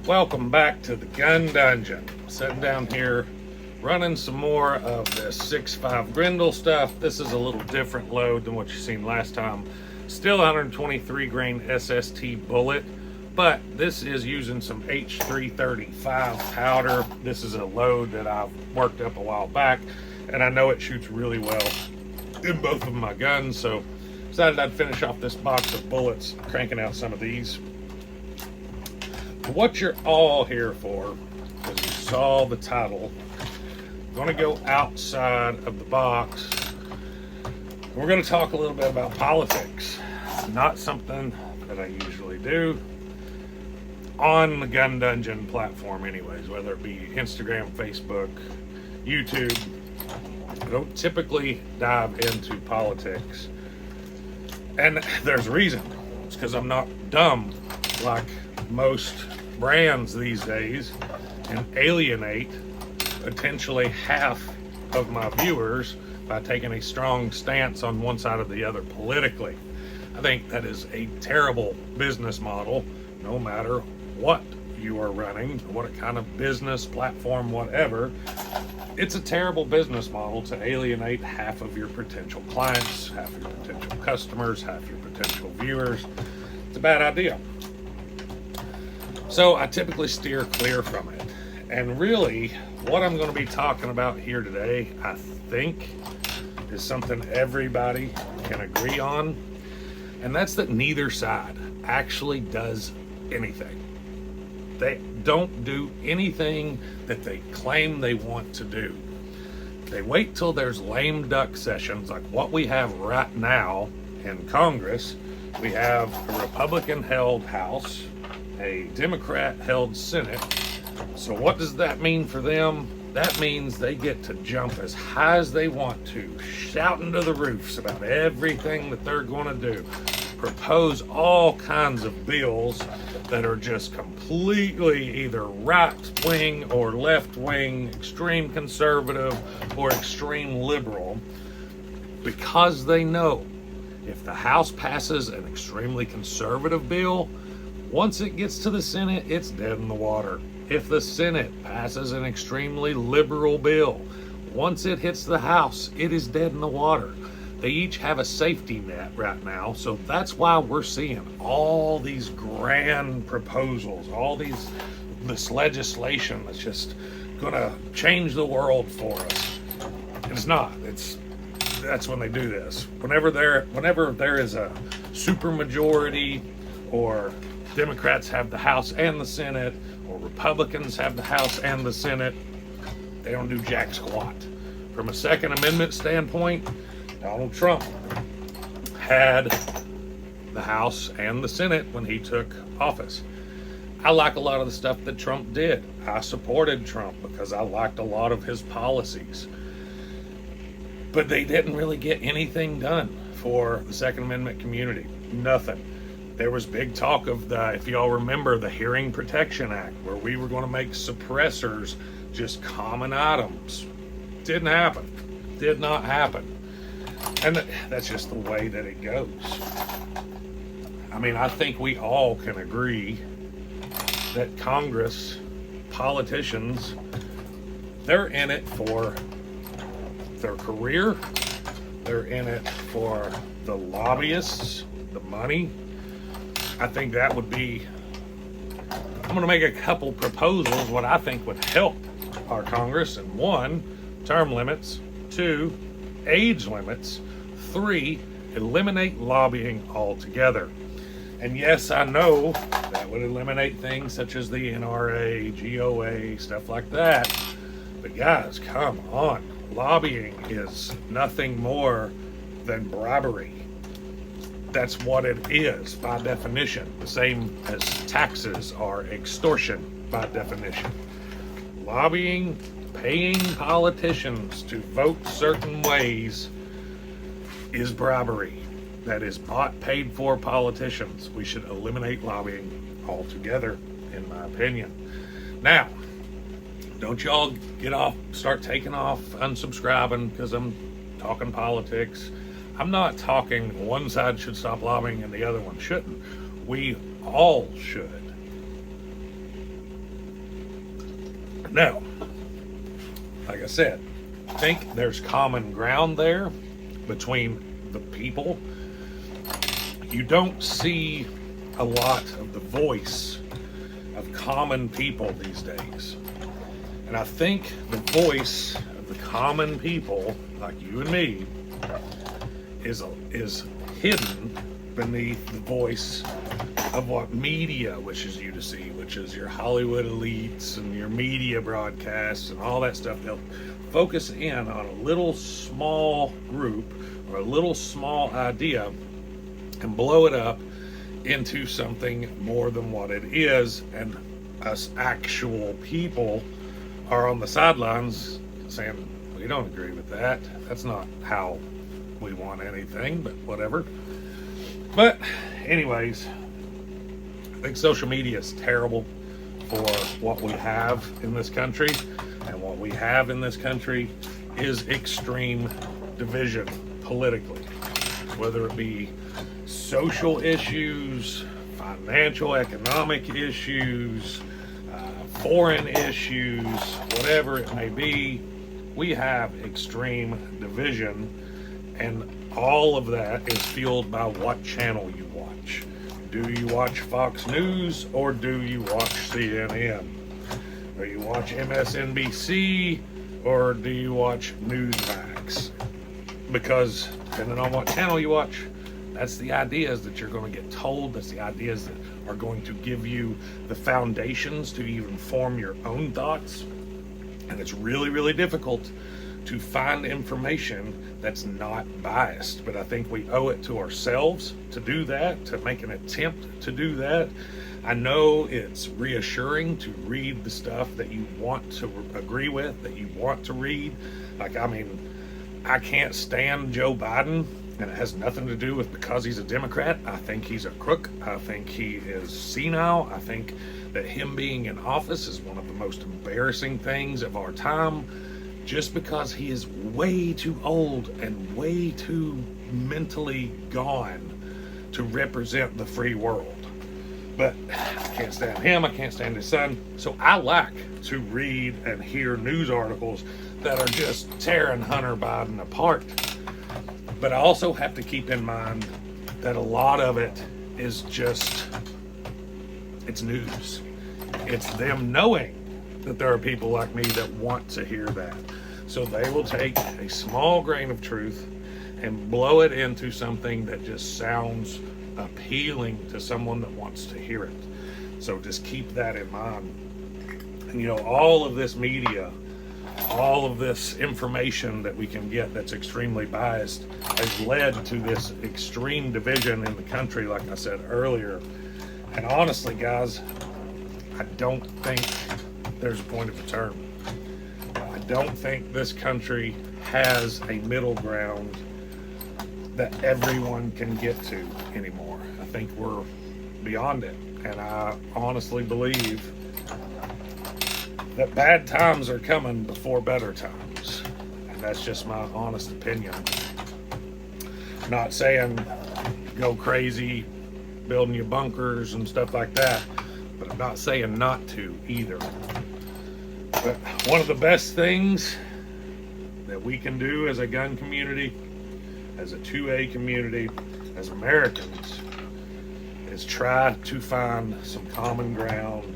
Welcome back to the Gun Dungeon. Sitting down here running some more of this 6.5 Grendel stuff. This is a little different load than what you seen last time. Still 123 grain SST bullet, but this is using some H335 powder. This is a load that I've worked up a while back, and I know it shoots really well in both of my guns, so decided I'd finish off this box of bullets, cranking out some of these. What you're all here for, because you saw the title, I'm going to go outside of the box. We're going to talk a little bit about politics. Not something that I usually do on the Gun Dungeon platform anyways, whether it be Instagram, Facebook, YouTube. I don't typically dive into politics. And there's a reason. It's because I'm not dumb like most brands these days and alienate potentially half of my viewers by taking a strong stance on one side or the other politically. I think that is a terrible business model, no matter what you are running, what kind of business platform, whatever. It's a terrible business model to alienate half of your potential clients, half your potential customers, half your potential viewers. It's a bad idea. So I typically steer clear from it. And really, what I'm going to be talking about here today, I think, is something everybody can agree on. And that's that neither side actually does anything. They don't do anything that they claim they want to do. They wait till there's lame duck sessions like what we have right now in Congress. We have a Republican-held House, a Democrat-held Senate. So what does that mean for them? That means they get to jump as high as they want to, shouting to the roofs about everything that they're going to do, propose all kinds of bills that are just completely either right-wing or left-wing, extreme conservative or extreme liberal, because they know if the House passes an extremely conservative bill, once it gets to the Senate, it's dead in the water. If the Senate passes an extremely liberal bill, once it hits the House, it is dead in the water. They each have a safety net right now, so that's why we're seeing all these grand proposals, this legislation that's just gonna change the world for us. It's not. That's when they do this. Whenever there is a supermajority, or Democrats have the House and the Senate, or Republicans have the House and the Senate, they don't do jack squat. From a Second Amendment standpoint, Donald Trump had the House and the Senate when he took office. I like a lot of the stuff that Trump did. I supported Trump because I liked a lot of his policies. But they didn't really get anything done for the Second Amendment community. Nothing. There was big talk of if y'all remember, the Hearing Protection Act, where we were going to make suppressors just common items. Didn't happen. Did not happen. And that's just the way that it goes. I mean, I think we all can agree that Congress, politicians, they're in it for their career. They're in it for the lobbyists, the money. I think that would be, I'm going to make a couple proposals what I think would help our Congress. And 1, term limits. 2, age limits. 3, eliminate lobbying altogether. And yes, I know that would eliminate things such as the NRA, GOA, stuff like that. But guys, come on. Lobbying is nothing more than bribery. That's what it is by definition. The same as taxes are extortion by definition. Lobbying, paying politicians to vote certain ways, is bribery. That is bought, paid for politicians. We should eliminate lobbying altogether, in my opinion. Now, don't y'all start taking off, unsubscribing because I'm talking politics. I'm not talking one side should stop lobbying and the other one shouldn't. We all should. Now, like I said, I think there's common ground there between the people. You don't see a lot of the voice of common people these days. And I think the voice of the common people, like you and me, is hidden beneath the voice of what media wishes you to see, which is your Hollywood elites and your media broadcasts and all that stuff. They'll focus in on a little small group or a little small idea and blow it up into something more than what it is, and us actual people are on the sidelines saying, we don't agree with that. That's not how we want anything, but whatever. But anyways, I think social media is terrible for what we have in this country, and what we have in this country is extreme division politically, whether it be social issues, financial, economic issues, foreign issues, whatever it may be. We have extreme division, and all of that is fueled by what channel you watch. Do you watch Fox News or do you watch CNN? Do you watch MSNBC or do you watch Newsmax? Because depending on what channel you watch, that's the ideas that you're going to get told. That's the ideas that are going to give you the foundations to even form your own thoughts. And it's really, really difficult to find information that's not biased. But I think we owe it to ourselves to do that, to make an attempt to do that. I know it's reassuring to read the stuff that you want to agree with, that you want to read. Like, I mean, I can't stand Joe Biden, and it has nothing to do with because he's a Democrat. I think he's a crook. I think he is senile. I think that him being in office is one of the most embarrassing things of our time, just because he is way too old and way too mentally gone to represent the free world. But I can't stand him. I can't stand his son. So I like to read and hear news articles that are just tearing Hunter Biden apart. But I also have to keep in mind that a lot of it is just, it's news. It's them knowing that there are people like me that want to hear that. So they will take a small grain of truth and blow it into something that just sounds appealing to someone that wants to hear it. So just keep that in mind. And you know, all of this media, all of this information that we can get that's extremely biased has led to this extreme division in the country, like I said earlier. And honestly, guys, I don't think there's a point of return. I don't think this country has a middle ground that everyone can get to anymore. I think we're beyond it. And I honestly believe that bad times are coming before better times. And that's just my honest opinion. Not saying go crazy building your bunkers and stuff like that, but I'm not saying not to either. But one of the best things that we can do as a gun community, as a 2A community, as Americans, is try to find some common ground.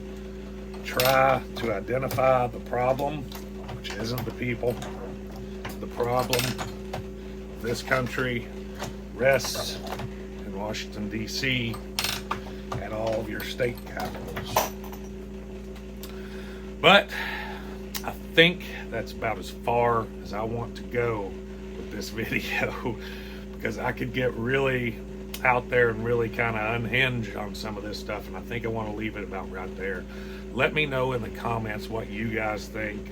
Try to identify the problem, which isn't the people. The problem of this country rests in Washington, D.C. and all of your state capitals. But I think that's about as far as I want to go with this video, because I could get really out there and really kind of unhinged on some of this stuff, and I think I want to leave it about right there. Let me know in the comments what you guys think,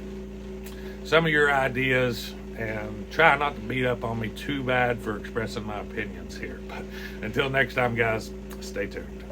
some of your ideas, and try not to beat up on me too bad for expressing my opinions here. But until next time, guys, stay tuned.